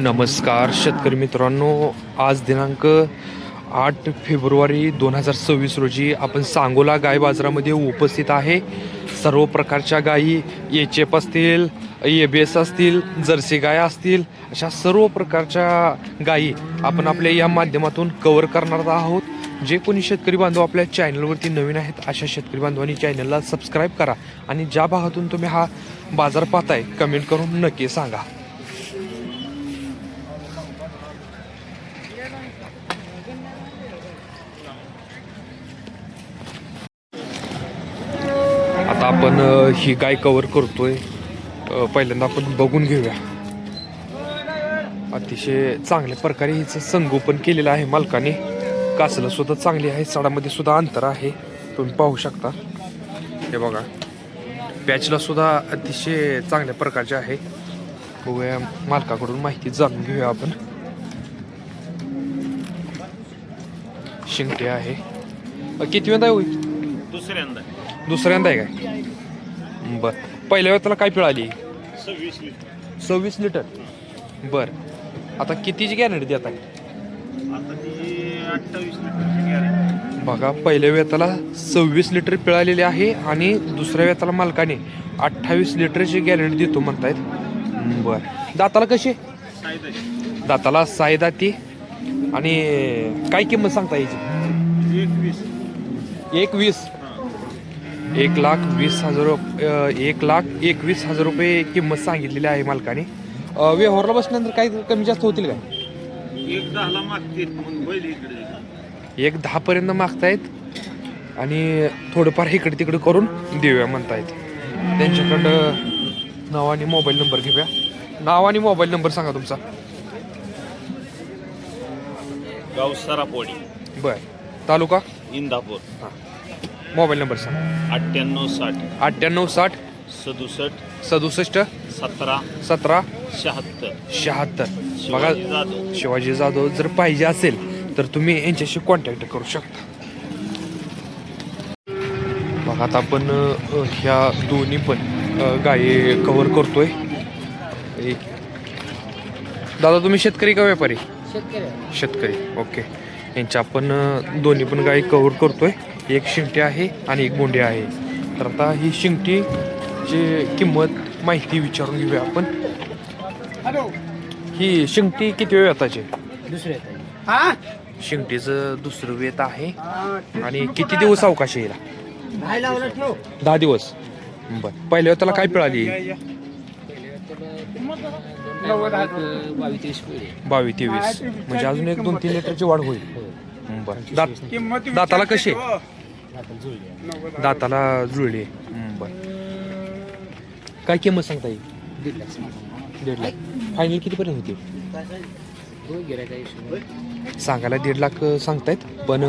नमस्कार शेतकरी मित्रांनो, आज दिनांक 8 फेब्रुवारी 2026 रोजी आपण सांगोला गाय बाजारामध्ये उपस्थित आहे. सर्व प्रकारच्या गायी एच.एफ असतील, ABS असतील, जर्सी गाय असतील, अशा सर्व प्रकारच्या गायी आपण आपल्या या माध्यमातून कव्हर करणार आहोत. जे कोणी शेतकरी बांधव आपल्या चॅनलवरती नवीन आहेत अशा शेतकरी बांधवांनी चॅनलला सबस्क्राईब करा आणि ज्या भागातून तुम्ही हा बाजार पाहताय कमेंट करून नक्की सांगा. आता आपण ही गाय कव्हर करतोय. पहिल्यांदा आपण बघून घेऊया. अतिशय चांगल्या प्रकारे हिचं संगोपन केलेलं आहे मालकाने. कासलं सुद्धा चांगली आहे, सडामध्ये सुद्धा अंतर आहे, तुम्ही पाहू शकता. हे बघा, पॅचला सुद्धा अतिशय चांगल्या प्रकारचे आहे. बघूया, मालकाकडून माहिती जाणून घेऊया आपण. शिंगटे आहे. किती वेळा होईल? दुसऱ्यांदा आहे काय? बर. पहिल्या वेळेला काय पिळाली? 26 लिटर. बर. आता कितीची गॅरंटी देत आहे? बघा, पहिल्या वेताला 26 लिटर पिळालेली आहे आणि दुसऱ्या वेताला मालकाने 28 लिटरची गॅरंटी देतो म्हणतायत. बर. दाताला कशी? दाताला साई दाती. आणि काय किंमत सांगता याची? 21. 1,20,000 रुपये किंमत सांगितलेली आहे मालकाने. व्यवहारला बसल्यानंतर काही कमी जास्त होतील का? 1,10 पर्यंत मागतायत आणि थोडंफार इकडे तिकडे करून देऊया म्हणतायत. त्यांच्याकडं नाव आणि मोबाईल नंबर घेऊया. नाव आणि मोबाईल नंबर सांगा तुमचा. गाव सरापोडी, बर. तालुका इंदापूर. हां. मोबाईल नंबर सांगा. 9860 9860 67 67 17 17 76. 76. बघा, शिवाजी जाधव. शिवाजी जाधव जर पाहिजे असेल तर तुम्ही यांच्याशी कॉन्टॅक्ट करू शकता. बघा, आता आपण ह्या दोन्ही पण गायी कव्हर करतोय. दादा, तुम्ही शेतकरी का व्यापारी? शेतकरी. ओके. यांच्या आपण दोन्ही पण गायी कव्हर करतोय. एक शिंगटी आहे आणि एक बोंडी आहे. तर आता ही शिंगटीची किंमत माहिती विचारून घेऊया आपण. ही शिंगटी किती वेताची? दुसरे शिंगटीचं दुसरं वेत आहे. आणि किती दिवस अवकाश येईल? 10 दिवस. बर. पहिल्या वेताला काय पिळाली? 22-23. म्हणजे अजून 1-2-3 लिटरची वाढ होईल. बर. दाताला कशी? दाताला जुळली. बर. काय किंमत सांगता येईल? 1.5 लाख. फायनल कितीपर्यंत होती? सांगायला 1.5 लाख सांगतायत, पण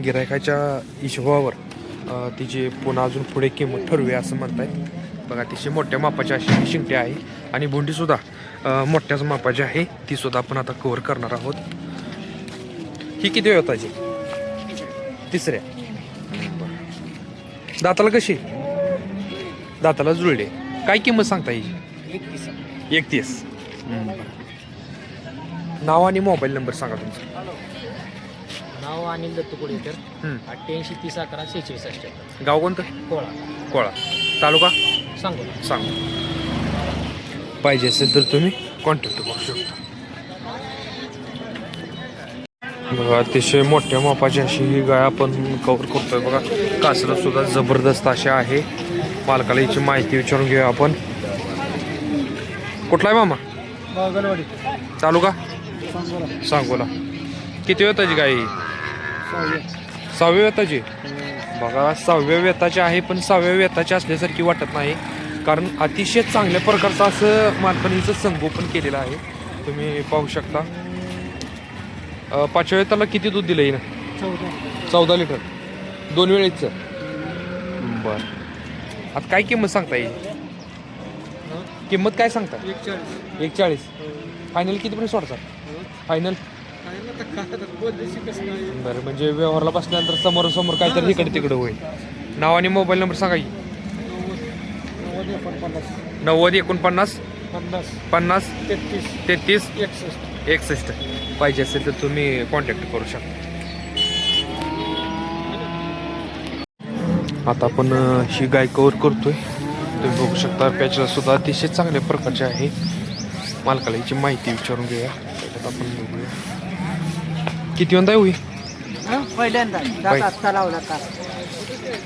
गिरायकाच्या हिशोबावर तिची पुन्हा अजून पुढे किंमत ठरवूया असं म्हणतायत. बघा, तिची मोठ्या मापाची अशी शिंगटी आहे आणि बोंडीसुद्धा मोठ्याच मापाची आहे. ती सुद्धा आपण आता कव्हर करणार आहोत. ही किती वेताची? तिसऱ्या. दाताला कशी? दाताला जुळले. काय किंमत सांगता येईल? 31. नाव आणि मोबाईल नंबर सांगा तुमचा. नाव अनिल दत्त कोळीकर. 88 30 11 46 68. गाव कोणतं? कोळा. कोळा. तालुका सांगू. पाहिजे असेल तर तुम्ही कॉन्टॅक्ट करू शकता. बघा, अतिशय मोठ्या मापाची अशी ही गाय आपण कव्हर करतोय. बघा, कासरं सुद्धा जबरदस्त अशी आहे. मालकाला याची माहिती विचारून घेऊया आपण. कुठला आहे मामा? तालुका सांगोला. किती वेताची गाय? 6व्या वेताची. बघा, 6व्या वेताची आहे, पण 6व्या वेताची असल्यासारखी वाटत नाही, कारण अतिशय चांगल्या प्रकारचं असं मालकाने हिचं संगोपन केलेलं आहे. तुम्ही पाहू शकता. 5व्या वेताला किती दूध दिलं हिनं? 14 लिटर. 2 वेळेचं. बर. आता काय किंमत सांगता येईल? किंमत काय सांगता? 140. फायनल कितीपर्यंत सोडतात? फायनल? बरं. म्हणजे व्यवहारला बसल्यानंतर समोर काहीतरी इकडे तिकडे होईल. नाव आणि मोबाईल नंबर सांगा की. 90 49 50 33 33 61 61 पाहिजे असेल तर तुम्ही कॉन्टॅक्ट करू शकता. आता आपण ही गाय कवर करतोय. तुम्ही बघू शकता पॅचला सुद्धा अतिशय चांगल्या प्रकारचे आहे. मालकाला याची माहिती विचारून घेऊया. त्याच्यात आपण बघूया किती वंदा होई. पहिल्यांदा दात आत्ता लावला का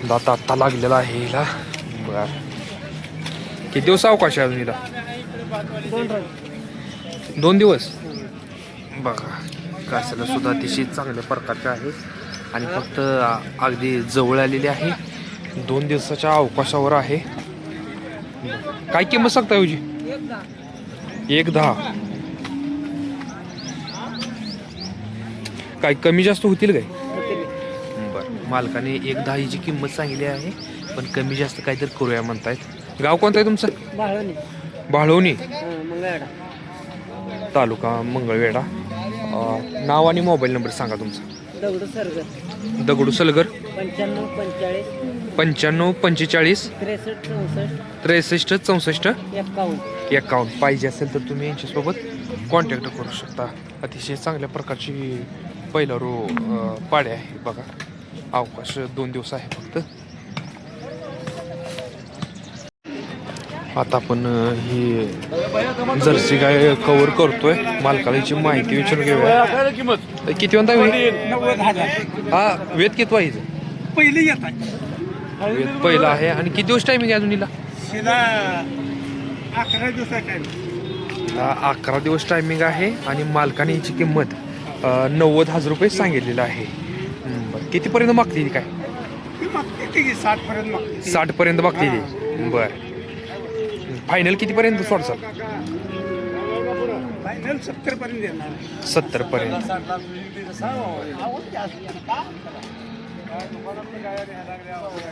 दाता आत्ता लागलेला आहे हिला. बर किती दिवस अवकाश आहे अजून हिला. 2 दिवस. बघा कासाला सुद्धा अतिशय चांगल्या प्रकारचे आहे आणि फक्त अगदी जवळ आलेली आहे. 2 दिवसाच्या अवकाशावर आहे. काय किंमत सांगता येऊची. 1.10. काय कमी जास्त होतील काय. बरं मालकाने 1.10 हिची किंमत सांगितली आहे पण कमी जास्त काहीतरी करूया म्हणतायत. गाव कोणतं आहे तुमचं. बाळवणी मंगळवेढा तालुका मंगळवेढा. नाव आणि मोबाईल नंबर सांगा तुमचा. दगडू सरगर दगडू सलगर 95 45 45 63 64 51 51 पाहिजे असेल तर तुम्ही यांच्यासोबत कॉन्टॅक्ट करू शकता. अतिशय चांगल्या प्रकारची पहिला पाडे आहे. बघा अवकाश 2 दिवस आहे फक्त. आता आपण ही जर्सी गाय कव्हर करतोय. मालकाला याची माहिती विचारून घेऊया. किती वंदा वेळ. हा वेद किती वाईज पहिले येत वेद पहिला आहे. आणि किती दिवस टायमिंग आहे अजून हिला. 11 दिवसाचा 11 दिवस टायमिंग आहे आणि मालकाने याची किंमत 90,000 रुपये सांगितलेलं आहे. बरं कितीपर्यंत मागते ती काय. 60 पर्यंत मागते ती. बरं फायनल कितीपर्यंत सोडचाल. फायनल 70 पर्यंत येणार. 70 पर्यंत.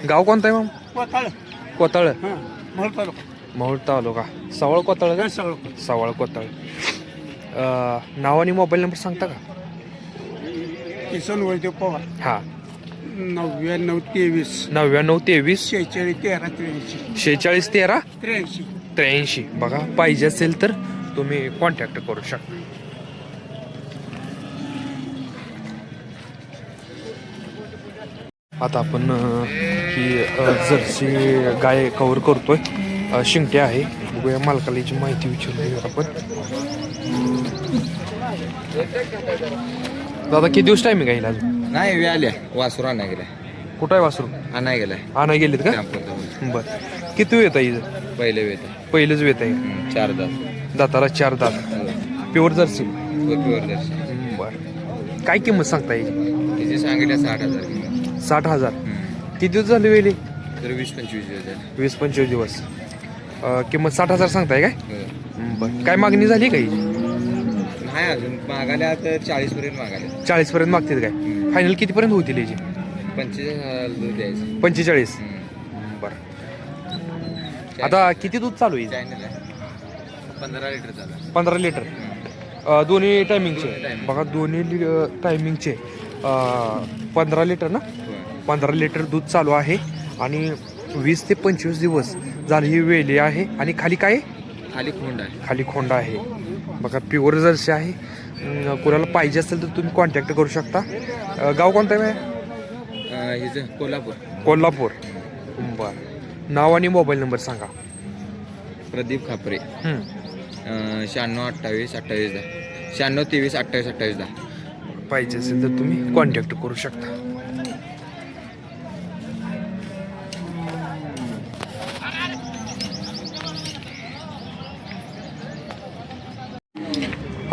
गाव कोणतं आहे मग. कोताळ मोहोळ तालुका. सवळ कोताळ का. सवळ कोताळ. नाव आणि मोबाईल नंबर सांगता का. किसन वैद्य पवार. हा 99 23 99 23 46 13 46 13 83. 83. बघा पाहिजे असेल तर तुम्ही कॉन्टॅक्ट करू शकता. आता आपण ही जर्सी गाय कव्हर करतोय. शिंगटे आहे. बघूया मालकाला याची माहिती विचारून घेऊया आपण. दादा किती दिवस टायमिंग आहे अजून. नाही वे आल्या वासरू आणा गेलाय. कुठं आहे वासरू. आणा गेलाय आणा गेलेत का. बरं किती वेळ आहे. पहिले वेत पहिलेच वेत आहे. 4 दात. दाताला 4 दात. Pure Jersey. प्युअर दर्शन. बरं काय किंमत सांगता येईल. तिचे सांगितल्या 60,000. 60,000. किती दिवस झाले वेळी. तर 20-25 दिवस झाले. 20-25 दिवस. किंमत 60,000 सांगताय काय. हो. बरं काय मागणी झाली काही. नाही अजून मागाल्या तर 40 पर्यंत मागाल्या. 40 पर्यंत मागतील काय. फायनल कितीपर्यंत होतील याची. 45,000 दूध द्यायचं. 45. बरं आता किती दूध चालू आहे. चॅनल आहे 15 लिटर चालू. 15 लिटर. दोन्ही टायमिंगचे. बघा दोन्ही टायमिंगचे 15 लिटर ना. 15 लिटर दूध चालू आहे आणि 20 ते 25 दिवस झाले ही वेली आहे. आणि खाली काय खाली खोंड आहे. खाली खोंडा आहे. बघा प्युअर जर्सी आहे. कोणाला पाहिजे असेल तर तुम्ही कॉन्टॅक्ट करू शकता. गाव कोणतं आहे. हिचं कोल्हापूर. कोल्हापूर. बरं नाव आणि मोबाईल नंबर सांगा. प्रदीप खापरे. 96 28 28 10. 96 23 28 28 10. पाहिजे असेल तर तुम्ही कॉन्टॅक्ट करू शकता.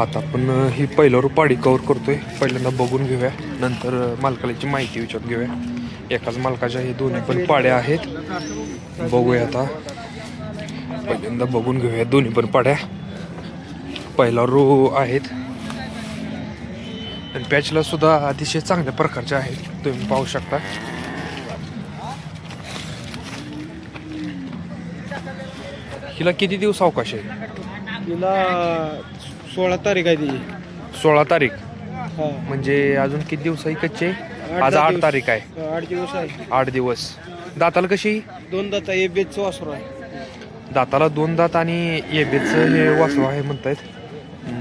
आता आपण ही पहिलं पाडी कव्हर करतोय. पहिल्यांदा बघून घेऊया नंतर मालकाची माहिती विचारून घेऊया. एकाच मालकाच्या हे दोन्ही पण पाड्या आहेत. बघूया आता पहिल्यांदा बघून घेऊया दोन्ही पण पाड्या. पहिला रो आहेत आणि पॅचला सुद्धा अतिशय चांगल्या प्रकारचे आहेत. तुम्ही पाहू शकता. हिला किती दिवस अवकाश आहे. तिला 16 तारीख आहे ती. 16 तारीख. हा म्हणजे अजून किती दिवस आहे कच्चे. आज 8 तारीख आहे. 8 दिवस आहे. 8 दिवस. दाताला कशी. 2 दाता हे बेच वासरू आहे. दाताला 2 दात आणि एबेचं हे वासरू आहे म्हणतायत.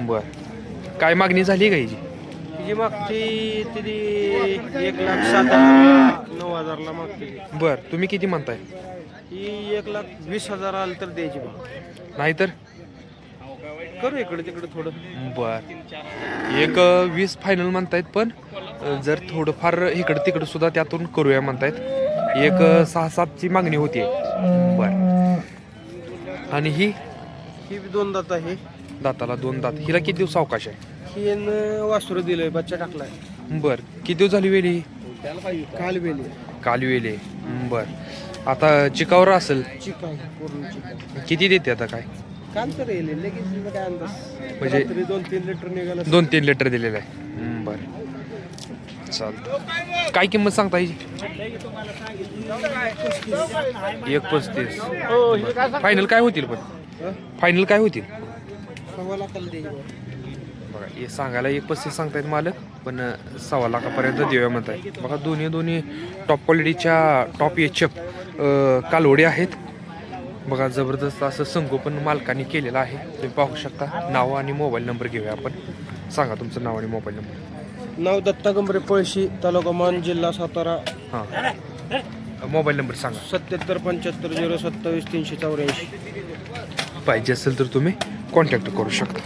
बर काय मागणी झाली का हिची? जी मागती ती 1,07,9,000ला मागते. बर तुम्ही किती म्हणताय? ही 1,20,000 आलं तर द्यायची बा. नाहीतर करू इकडे तिकडे थोडं. बर 1,20 फायनल म्हणतायत, पण जर थोडंफार इकडं तिकडं सुद्धा त्यातून करूया म्हणतायत. 1,6,7ची मागणी होती. बर आणि ही ही 2 दात आहे. दाताला 2 दात. हिला किती दिवस अवकाश आहे? ही वासुर दिलंय, बच्चा टाकलाय. बर किती दिवस झाली वेली? काल वेली काल वेले. बर आता चिकावर असेल. चिक आहे, पूर्ण चिक आहे. किती देते आता काय? काल तर येईल लगेच तुझं काय अंदाज? म्हणजे 2-3 लिटर निघाला. 2-3 लिटर दिलेलं आहे. बर चालतं. काय किंमत सांगता हिची? 1,35. फायनल काय होतील? पण फायनल काय होतील? 1.25 लाखाला द्यायची बा. बघा हे सांगायला 1,35 सांगतायत मालक, पण 1.25 लाखापर्यंत देऊया म्हणताय. बघा दोन्ही टॉप क्वालिटीच्या टॉप एचएफ कालवडे आहेत. बघा जबरदस्त असं संगोपन मालकांनी केलेलं आहे. तुम्ही पाहू शकता. नाव आणि मोबाईल नंबर घेऊया आपण. सांगा तुमचं नाव आणि मोबाईल नंबर. नाव दत्ता गंभरे, पळशी, तालुका मान, जिल्हा सातारा. हां मोबाईल नंबर सांगा. 77 75 027 384. पाहिजे असेल तर तुम्ही कॉन्टॅक्ट करू शकता.